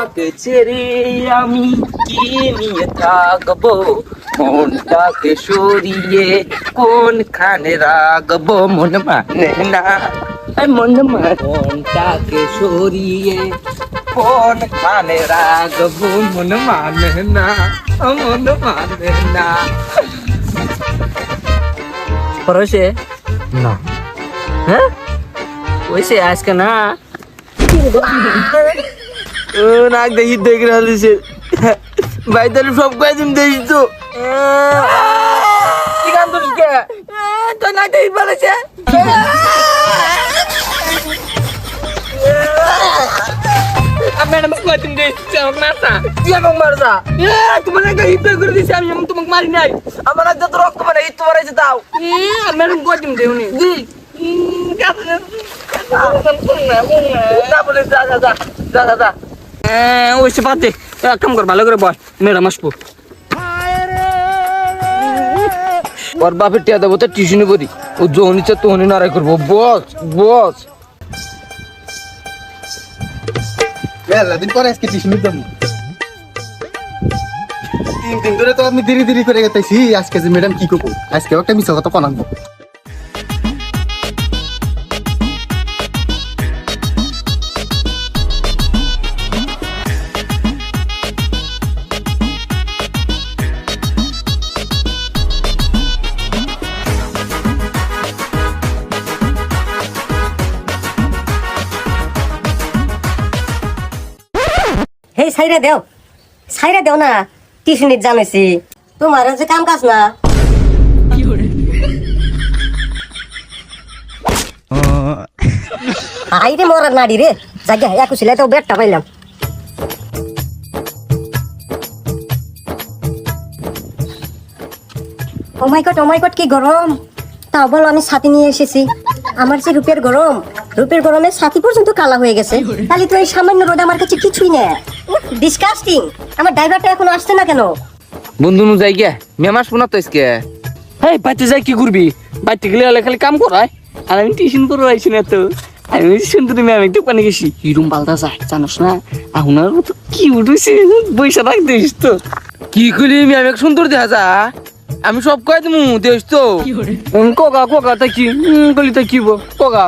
তোমাকে ছেড়ে আমি কি নিয়ে থাকবো, মনটাকে সরিয়ে কোনখানে রাখবো, মন মানে না, মনটাকে সরিয়ে কোনখানে রাখবো, মন মানে না, মন মানে না। পরশে না হ্যাঁ ওইসে আজকে না নাক দেখি দেখে রাখলিছে ভাই, তাহলে সব কয়েকদিন দেখিস তো কি গান তুলিস কে তোর নাক দেখি বলেছে ম্যাডাম কয়েকদিন দেখছি আমাকে মারতা, কি আমাকে মারতা? তোমার নাক দেখি হিট করে দিছি, আমি তোমাকে মারি নাই, আমার নাক যত রক্ত মানে হিট মারাইছে তাও ম্যাডাম কয়েকদিন দেউনি দি ওইসে বাদ দে, এক কাম কর ভালো করে বল, ম্যাডাম আসবো। ওর বাপের টিয়া দেবো তো টিউশনে পড়ি, ও যখন ইচ্ছা তখনই নাড়াই করবো। বস বস দিন পরে আজকে টিউশনি যাবো। 3 দিন ধরে তো আমি দেরি দেরি করে গেতেছি, আজকে যে ম্যাডাম কি করবো, আজকে একটা মিশা কথা কনাকবো। হেই সাইরা দেও না, টিউশনিত জানাইছি তোমার যে কাম কাজ না। আইরে মরার নাড়ি রে, জায়গা একুশিলে তো বেডটা পাইলাম। ও মাই গড কি গরম, তাও বলো আমি ছাতি নিয়ে এসেছি। আমার যে রূপের গরমে ছাতি পর্যন্ত কালা হয়ে গেছে, তাহলে তো এই সামান্য রোদ আমার কাছে কিছুই না। ডিসকাস্টিং। আমার ড্রাইভারটা এখনো আসছে না কেন? বন্ধু নু যাই গিয়া ম্যাম আসবো না তো আজকে। হ্যাঁ বাচ্চা যাই কি করবি, বাচ্চা গেলে খালি কাম করায়, আর আমি টিউশন করে আইছি না তো। আমি সুন্দরী ম্যাম একটু পানি গেছি, কি রুম পাল্টা যায় জানোস না, আপনার তো কি উঠেছে বৈশা রাখ দিস তো। কি করলি ম্যাম এক সুন্দর দেখা যা, আমি সব কয়ে দেবো দেশ তো। কোকা তাই কি করলি তাই কি ককা